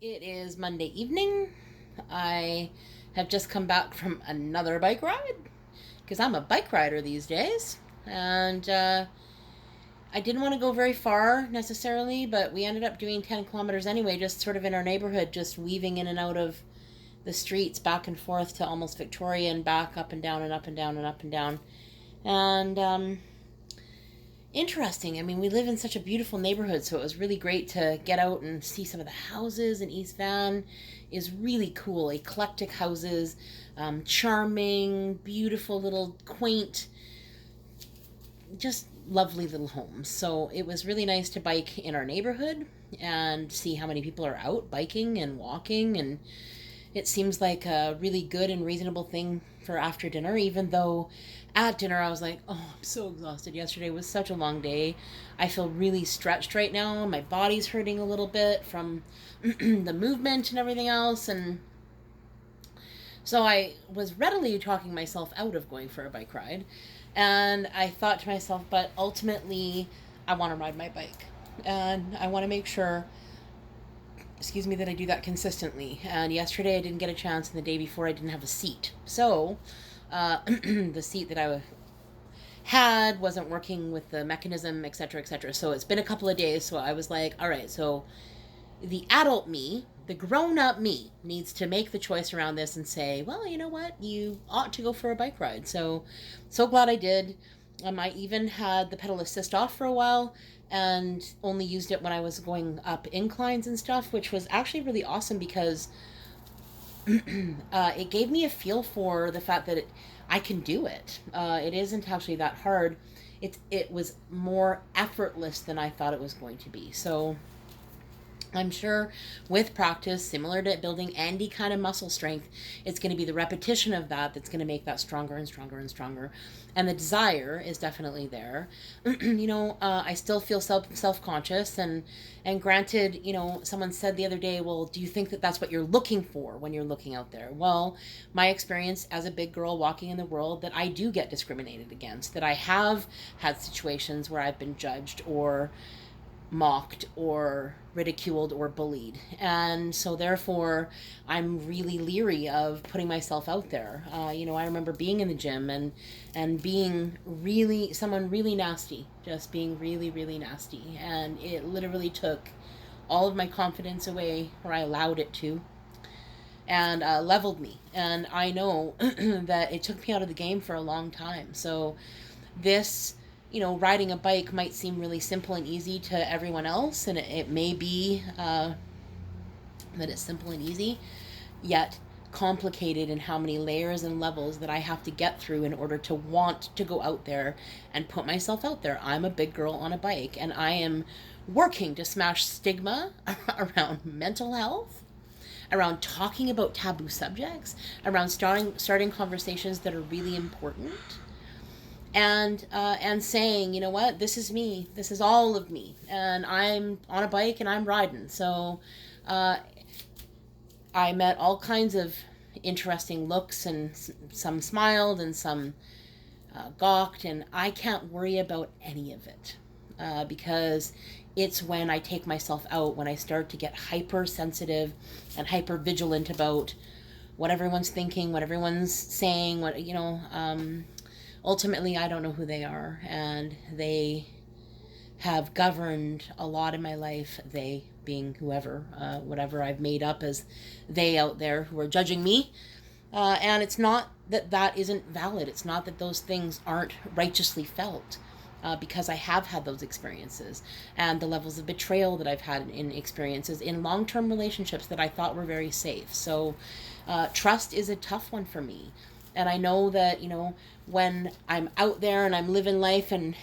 It is Monday evening. I have just come back from another bike ride because I'm a bike rider these days. And I didn't want to go very far necessarily, but we ended up doing 10 kilometers anyway, just sort of in our neighborhood, just weaving in and out of the streets back and forth to almost Victoria and back, up and down and up and down and up and down. And interesting. I mean, we live in such a beautiful neighborhood, so it was really great to get out and see some of the houses in East Van. Is really cool, eclectic houses, charming, beautiful little quaint, just lovely little homes. So it was really nice to bike in our neighborhood and see how many people are out biking and walking, and it seems like a really good and reasonable thing for after dinner, even though at dinner I was like, oh, I'm so exhausted. Yesterday was such a long day. I feel really stretched right now. My body's hurting a little bit from the movement and everything else. And so I was readily talking myself out of going for a bike ride. And I thought to myself, but ultimately, I want to ride my bike. And I want to make sure, excuse me, that I do that consistently. And yesterday I didn't get a chance, and the day before I didn't have a seat. So the seat that I had wasn't working with the mechanism, etc., etc. So it's been a couple of days. So I was like, all right, so the adult me, the grown-up me, needs to make the choice around this and say, well, you know what, you ought to go for a bike ride. So glad I did. I even had the pedal assist off for a while and only used it when I was going up inclines and stuff, which was actually really awesome because it gave me a feel for the fact that I can do it. It isn't actually that hard. It was more effortless than I thought it was going to be. So I'm sure with practice, similar to building any kind of muscle strength, it's going to be the repetition of that that's going to make that stronger and stronger and stronger. And the desire is definitely there. I still feel self-conscious, and granted, someone said the other day, well, do you think that that's what you're looking for when you're looking out there? Well, my experience as a big girl walking in the world, that I do get discriminated against, that I have had situations where I've been judged or mocked or ridiculed or bullied, and so therefore I'm really leery of putting myself out there. I remember being in the gym and being really someone really nasty, just being really really nasty, and it literally took all of my confidence away, or I allowed it to, and leveled me. And I know that it took me out of the game for a long time. So this, riding a bike might seem really simple and easy to everyone else, and it may be that it's simple and easy, yet complicated in how many layers and levels that I have to get through in order to want to go out there and put myself out there. I'm a big girl on a bike, and I am working to smash stigma around mental health, around talking about taboo subjects, around starting conversations that are really important, and saying, you know what, this is me, this is all of me, and I'm on a bike and I'm riding. So I met all kinds of interesting looks, and some smiled and some gawked, and I can't worry about any of it, because it's when I take myself out, when I start to get hypersensitive and hyper vigilant about what everyone's thinking, what everyone's saying, ultimately I don't know who they are, and they have governed a lot in my life, they being whoever, whatever I've made up as they out there who are judging me. And it's not that that isn't valid. It's not that those things aren't righteously felt, because I have had those experiences, and the levels of betrayal that I've had in experiences in long-term relationships that I thought were very safe. So trust is a tough one for me. And I know that, when I'm out there and I'm living life, and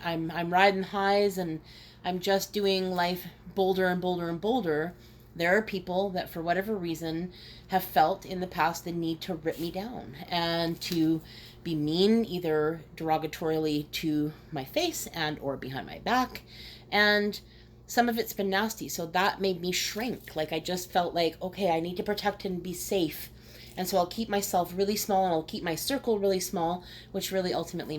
I'm riding highs, and I'm just doing life bolder and bolder and bolder, there are people that for whatever reason have felt in the past the need to rip me down and to be mean, either derogatorily to my face and or behind my back. And some of it's been nasty. So that made me shrink. Like, I just felt like, okay, I need to protect and be safe. And so I'll keep myself really small, and I'll keep my circle really small, which really ultimately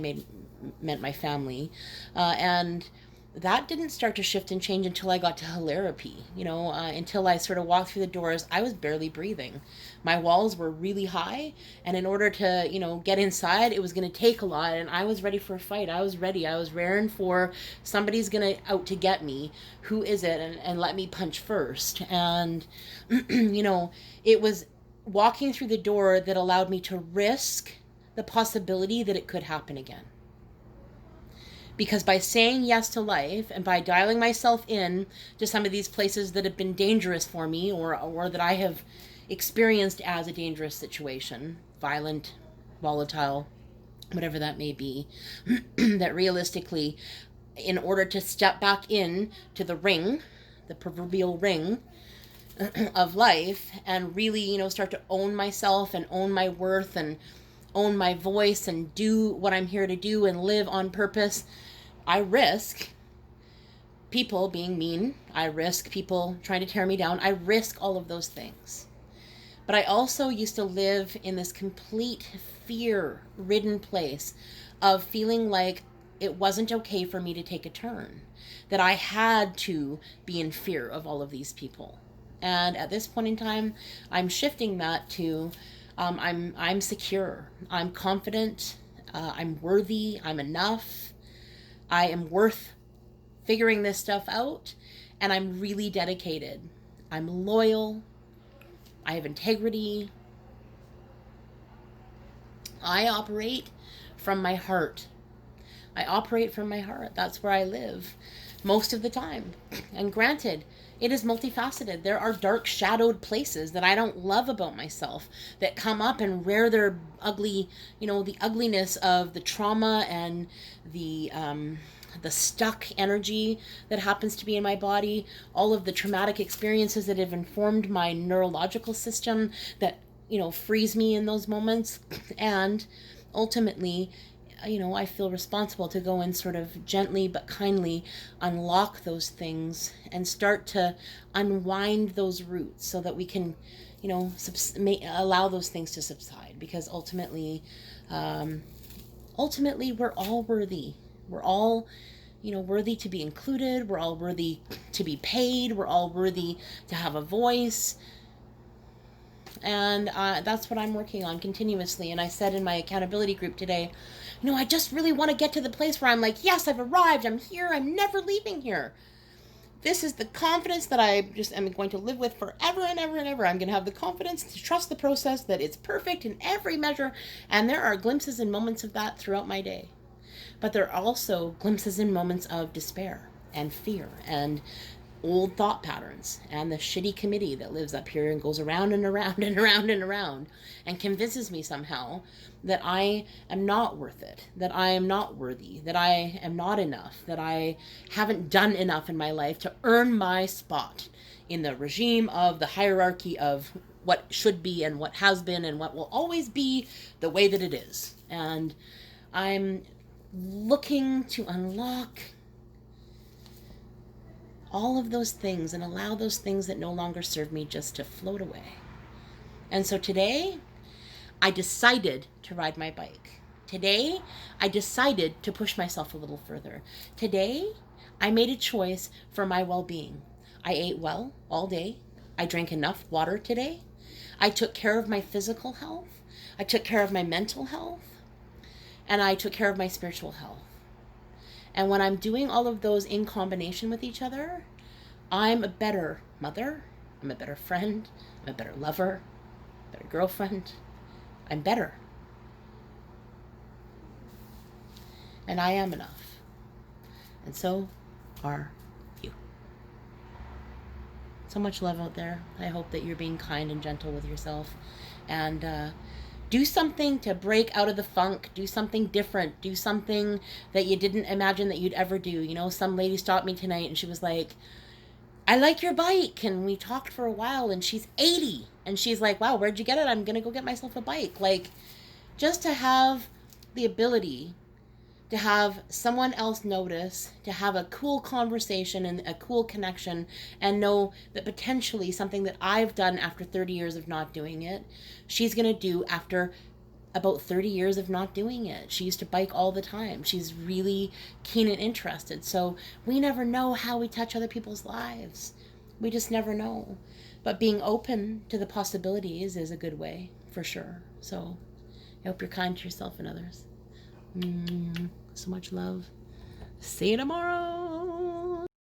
meant my family. And that didn't start to shift and change until I got to hilarapy. Until I sort of walked through the doors, I was barely breathing. My walls were really high, and in order to, get inside, it was going to take a lot, and I was ready for a fight. I was ready. I was raring for somebody's going to out to get me. Who is it? And let me punch first. And, it was walking through the door that allowed me to risk the possibility that it could happen again. Because by saying yes to life and by dialing myself in to some of these places that have been dangerous for me, or that I have experienced as a dangerous situation, violent, volatile, whatever that may be, that realistically, in order to step back in to the ring, the proverbial ring of life, and really, start to own myself and own my worth and own my voice and do what I'm here to do and live on purpose, I risk people being mean. I risk people trying to tear me down. I risk all of those things. But I also used to live in this complete fear-ridden place of feeling like it wasn't okay for me to take a turn, that I had to be in fear of all of these people. And at this point in time, I'm shifting that to I'm secure, I'm confident, I'm worthy, I'm enough, I am worth figuring this stuff out, and I'm really dedicated. I'm loyal, I have integrity, I operate from my heart. That's where I live most of the time. And granted, it is multifaceted. There are dark, shadowed places that I don't love about myself that come up and rear their ugly, the ugliness of the trauma and the stuck energy that happens to be in my body, all of the traumatic experiences that have informed my neurological system that, frees me in those moments. And ultimately, I feel responsible to go and sort of gently but kindly unlock those things and start to unwind those roots so that we can, allow those things to subside. Because ultimately, we're all worthy. We're all, worthy to be included. We're all worthy to be paid. We're all worthy to have a voice. And that's what I'm working on continuously. And I said in my accountability group today, I just really want to get to the place where I'm like, yes, I've arrived. I'm here. I'm never leaving here. This is the confidence that I just am going to live with forever and ever and ever. I'm going to have the confidence to trust the process, that it's perfect in every measure. And there are glimpses and moments of that throughout my day. But there are also glimpses and moments of despair and fear and old thought patterns and the shitty committee that lives up here and goes around and around and around and around and convinces me somehow that I am not worth it, that I am not worthy, that I am not enough, that I haven't done enough in my life to earn my spot in the regime of the hierarchy of what should be and what has been and what will always be the way that it is. And I'm looking to unlock all of those things and allow those things that no longer serve me just to float away. And so today, I decided to ride my bike. Today, I decided to push myself a little further. Today, I made a choice for my well-being. I ate well all day. I drank enough water today. I took care of my physical health. I took care of my mental health. And I took care of my spiritual health. And when I'm doing all of those in combination with each other, I'm a better mother, I'm a better friend, I'm a better lover, a better girlfriend. I'm better. And I am enough. And so are you. So much love out there. I hope that you're being kind and gentle with yourself. And do something to break out of the funk. Do something different. Do something that you didn't imagine that you'd ever do. Some lady stopped me tonight and she was like, I like your bike. And we talked for a while and she's 80. And she's like, wow, where'd you get it? I'm going to go get myself a bike. Like, just to have the ability to have someone else notice, to have a cool conversation and a cool connection, and know that potentially something that I've done after 30 years of not doing it, she's going to do after about 30 years of not doing it. She used to bike all the time. She's really keen and interested. So we never know how we touch other people's lives. We just never know. But being open to the possibilities is a good way, for sure. So I hope you're kind to yourself and others. So much love. See you tomorrow.